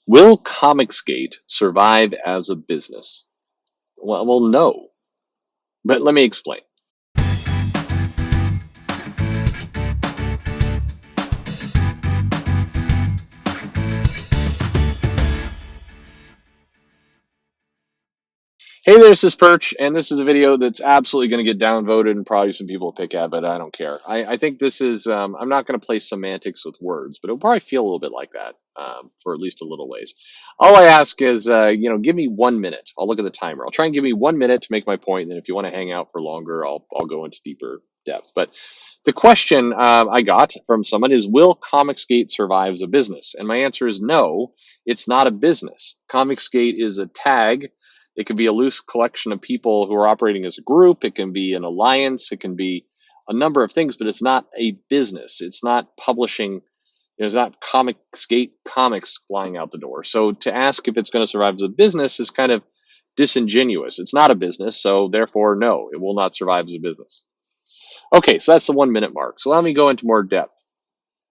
Will Comicsgate survive as a business? Well, no. But let me explain. Hey there, this is Perch, and this is a video that's absolutely going to get downvoted and probably some people will pick at, but I don't care. I think this is, I'm not going to play semantics with words, but it'll probably feel a little bit like that for at least a little ways. All I ask is, give me 1 minute. I'll look at the timer. I'll try and give me 1 minute to make my point, and then if you want to hang out for longer, I'll go into deeper depth. But the question I got from someone is, will Comicsgate survive as a business? And my answer is no, it's not a business. Comicsgate is a tag. It can be a loose collection of people who are operating as a group. It can be an alliance. It can be a number of things, but it's not a business. It's not publishing. It's not Comicsgate comics flying out the door. So to ask if it's going to survive as a business is kind of disingenuous. It's not a business, so therefore, no, it will not survive as a business. Okay, so that's the 1 minute mark. So let me go into more depth.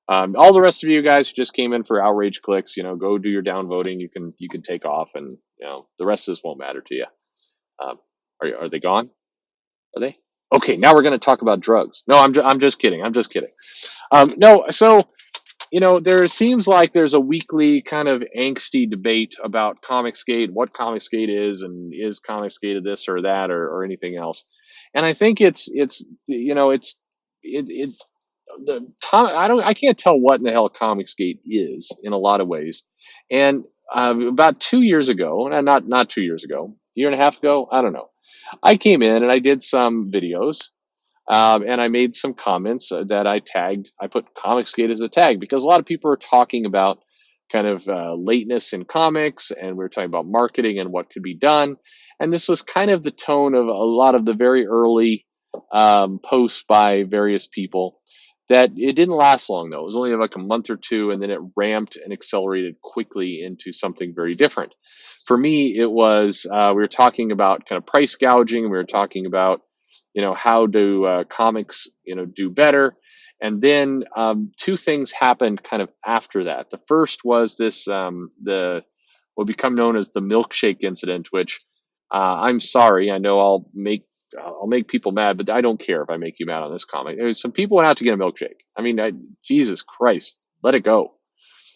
All the rest of you guys who just came in for outrage clicks, go do your downvoting. You can take off, and the rest of this won't matter to you. Um, are they gone? Are they? Okay, now we're going to talk about drugs. No, I'm just kidding. I'm just kidding. No, so there seems like there's a weekly kind of angsty debate about Comicsgate, what Comicsgate is, and is Comicsgate this or that or anything else. And I think it I can't tell what in the hell Comicsgate is in a lot of ways. And about 2 years ago, and not 2 years ago, year and a half ago, I don't know. I came in and I did some videos, and I made some comments that I tagged. I put Comicsgate as a tag because a lot of people are talking about kind of lateness in comics, and we were talking about marketing and what could be done. And this was kind of the tone of a lot of the very early posts by various people. That it didn't last long though. It was only like a month or two, and then it ramped and accelerated quickly into something very different. For me, it was we were talking about kind of price gouging. We were talking about how do comics do better, and then two things happened kind of after that. The first was this the what become known as the milkshake incident, which I'm sorry, I know I'll make people mad, but I don't care if I make you mad on this comic. Some people went out to get a milkshake. I mean, Jesus Christ, let it go.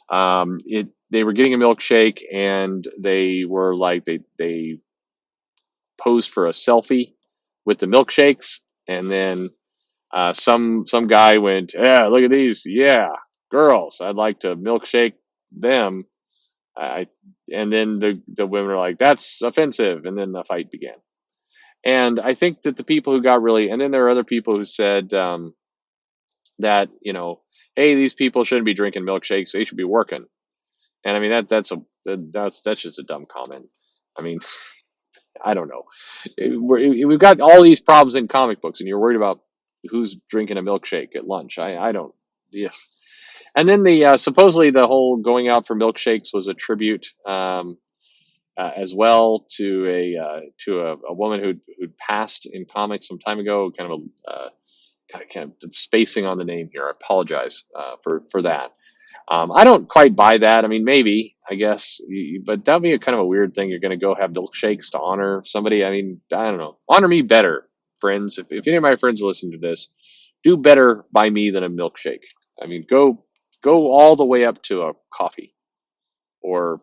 They were getting a milkshake, and they were like they posed for a selfie with the milkshakes, and then some guy went, "Yeah, look at these, yeah, girls. I'd like to milkshake them." I and then the women were like, "That's offensive," and then the fight began. And I think that the people who got really, and then there are other people who said that hey, these people shouldn't be drinking milkshakes; they should be working. And I mean that's just a dumb comment. I mean, I don't know. We've got all these problems in comic books, and you're worried about who's drinking a milkshake at lunch. I don't. Yeah. And then the supposedly the whole going out for milkshakes was a tribute as well to a woman who'd passed in comics some time ago. Kind of spacing on the name here. I apologize for that. I don't quite buy that. I mean, maybe, I guess, but that'd be a kind of a weird thing. You're going to go have milkshakes to honor somebody. I mean, I don't know. Honor me better, friends. If any of my friends are listening to this, do better by me than a milkshake. I mean, go all the way up to a coffee, or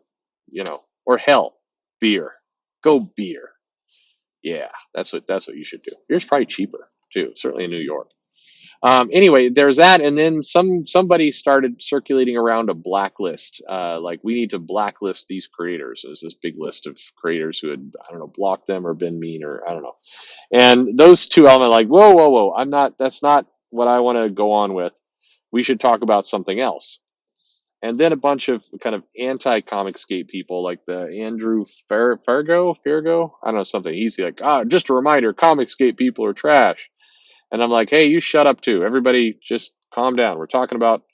or hell, beer. Go beer. Yeah, that's what you should do. Beer's probably cheaper too, certainly in New York. Anyway, there's that, and then somebody started circulating around a blacklist. Like, we need to blacklist these creators. There's this big list of creators who had, I don't know, blocked them or been mean, or I don't know. And those two elements, like, whoa, whoa, whoa, I'm not. That's not what I want to go on with. We should talk about something else. And then a bunch of kind of anti-Comicsgate people, like the Andrew Fargo, I don't know, something. He's like, just a reminder, Comicsgate people are trash. And I'm like, hey, you shut up too. Everybody just calm down. We're talking about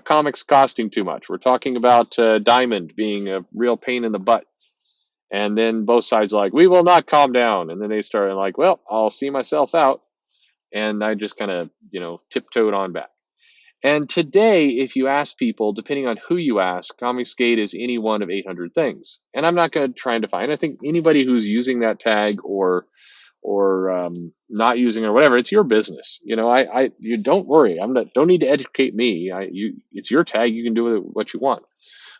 comics costing too much. We're talking about Diamond being a real pain in the butt. And then both sides are like, we will not calm down. And then they started like, well, I'll see myself out. And I just kind of, tiptoed on back. And today, if you ask people, depending on who you ask, Comicsgate is any one of 800 things. And I'm not going to try and define. I think anybody who's using that tag or not using it or whatever, it's your business. You don't worry. I'm not. Don't need to educate me. It's your tag. You can do with it what you want.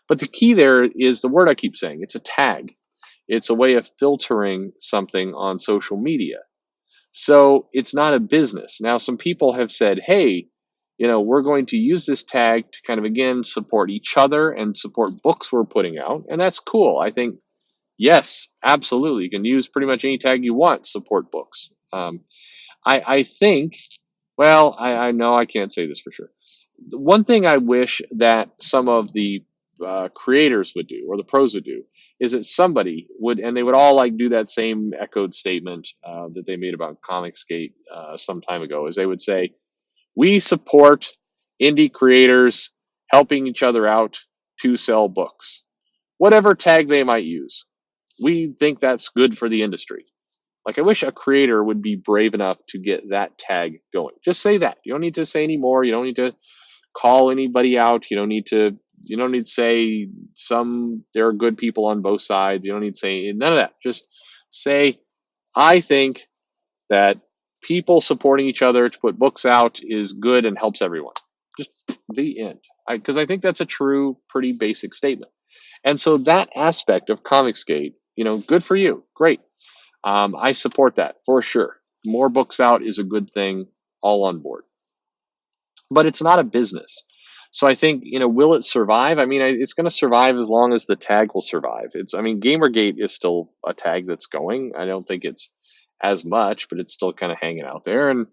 But the key there is the word I keep saying. It's a tag. It's a way of filtering something on social media. So it's not a business. Now, some people have said, hey, we're going to use this tag to kind of, again, support each other and support books we're putting out. And that's cool. I think, yes, absolutely. You can use pretty much any tag you want, support books. I think, well, I know I can't say this for sure. The one thing I wish that some of the creators would do, or the pros would do, is that somebody would, and they would all like do that same echoed statement that they made about Comicsgate some time ago, is they would say, we support indie creators helping each other out to sell books, whatever tag they might use. We think that's good for the industry. Like, I wish a creator would be brave enough to get that tag going. Just say that. You don't need to say any more. You don't need to call anybody out. You don't need to say there are good people on both sides. You don't need to say none of that. Just say, I think that people supporting each other to put books out is good and helps everyone. Just the end. Because I think that's a true, pretty basic statement. And so that aspect of Comicsgate, good for you. Great. I support that for sure. More books out is a good thing, all on board. But it's not a business. So I think, will it survive? I mean, it's going to survive as long as the tag will survive. Gamergate is still a tag that's going. I don't think it's as much, but it's still kind of hanging out there. And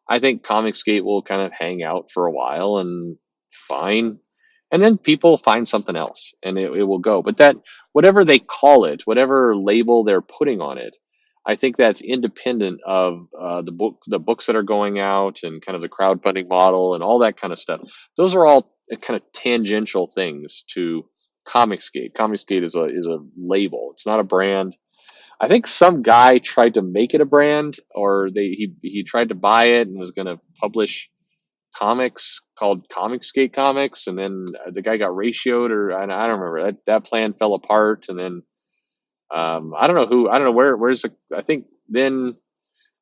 I think Comicsgate will kind of hang out for a while and fine. And then people find something else and it will go. But that, whatever they call it, whatever label they're putting on it, I think that's independent of the books that are going out and kind of the crowdfunding model and all that kind of stuff. Those are all kind of tangential things to Comicsgate. Comicsgate is a label. It's not a brand. I think some guy tried to make it a brand, or he tried to buy it and was going to publish comics called Comicsgate Comics, and then the guy got ratioed, or I don't remember. That plan fell apart, and then I don't know who, I don't know where's the, I think then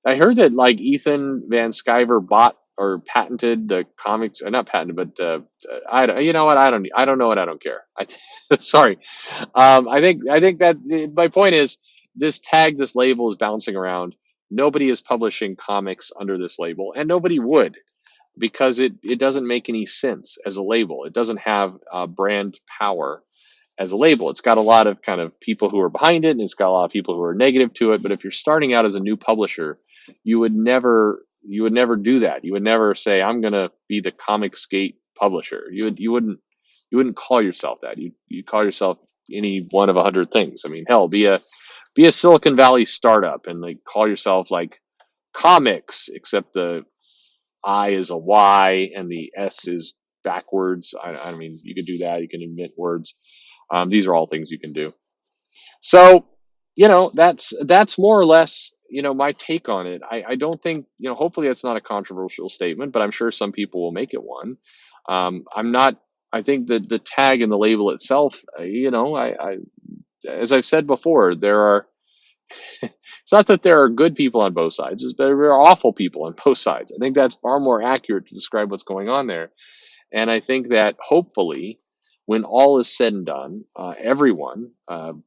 I heard that like Ethan Van Sciver bought or patented the comics, not patented, but I don't, you know what, I don't know what, I don't care. Sorry. I think that my point is this label is bouncing around. Nobody is publishing comics under this label, and nobody would, because it doesn't make any sense as a label. It doesn't have brand power as a label. It's got a lot of kind of people who are behind it, and it's got a lot of people who are negative to it. But if you're starting out as a new publisher, you would never do that. You would never say, I'm going to be the Comicsgate publisher. You wouldn't call yourself that. You call yourself any one of 100 things. I mean, hell, be a Silicon Valley startup and like call yourself like comics, except the I is a Y and the S is backwards. I mean, you could do that. You can invent words. These are all things you can do. So, that's more or less, my take on it. I don't think, hopefully that's not a controversial statement, but I'm sure some people will make it one. I'm not, I think that the tag and the label itself, as I've said before, it's not that there are good people on both sides, it's that there are awful people on both sides. I think that's far more accurate to describe what's going on there. And I think that hopefully, when all is said and done, everyone,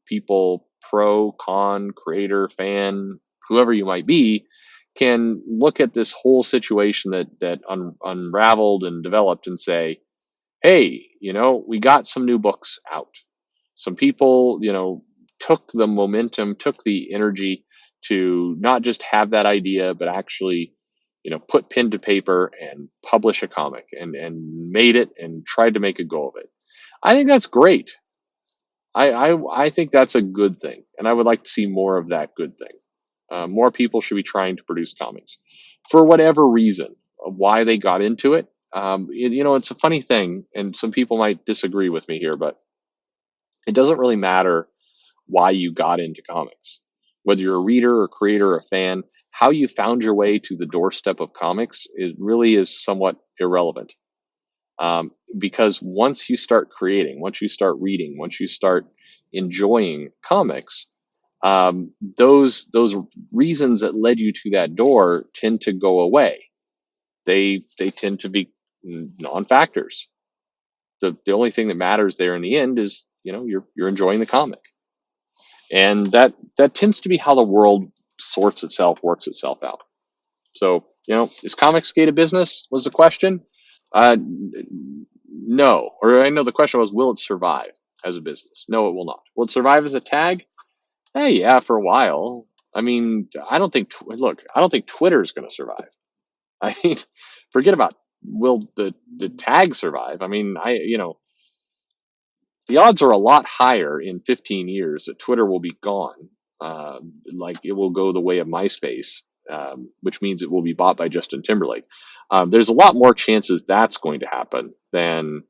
people, pro, con, creator, fan, whoever you might be, can look at this whole situation that unraveled and developed and say, hey, we got some new books out. Some people, took the momentum, took the energy to not just have that idea, but actually, put pen to paper and publish a comic and made it and tried to make a go of it. I think that's great. I think that's a good thing, and I would like to see more of that good thing. More people should be trying to produce comics for whatever reason of why they got into it. It's a funny thing, and some people might disagree with me here, but it doesn't really matter why you got into comics, whether you're a reader or creator or a fan. How you found your way to the doorstep of comics, it really is somewhat irrelevant. Because once you start creating, once you start reading, once you start enjoying comics, those reasons that led you to that door tend to go away. They tend to be non-factors. The only thing that matters there in the end is, you're enjoying the comic, and that tends to be how the world works itself out. So, is Comicsgate a business? Was the question? No. Or I know the question was, will it survive as a business? No, it will not. Will it survive as a tag? Hey, yeah, for a while. I mean, I don't think Twitter's going to survive. I mean, forget about will the tag survive. I mean, the odds are a lot higher in 15 years that Twitter will be gone. Like it will go the way of MySpace, which means it will be bought by Justin Timberlake. There's a lot more chances that's going to happen than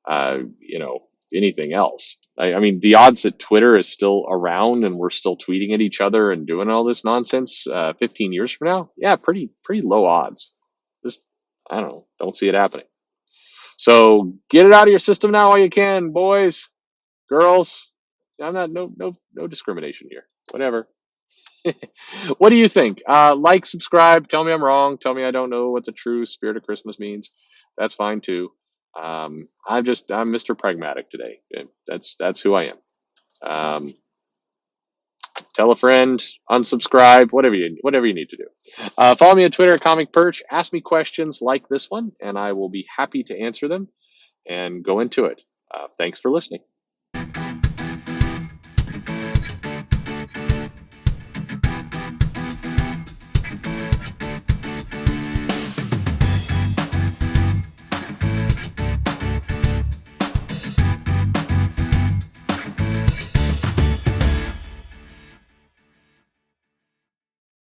uh, you know anything else. I mean, the odds that Twitter is still around and we're still tweeting at each other and doing all this nonsense 15 years from now, yeah, pretty low odds. Just I don't see it happening. So get it out of your system now while you can, boys, girls. I'm not no discrimination here. Whatever. What do you think? Like, subscribe. Tell me I'm wrong. Tell me I don't know what the true spirit of Christmas means. That's fine too. I'm Mr. Pragmatic today. That's who I am. Um, Tell a friend, unsubscribe, whatever you need to do. Follow me on Twitter at Comic Perch. Ask me questions like this one, and I will be happy to answer them and go into it. Thanks for listening.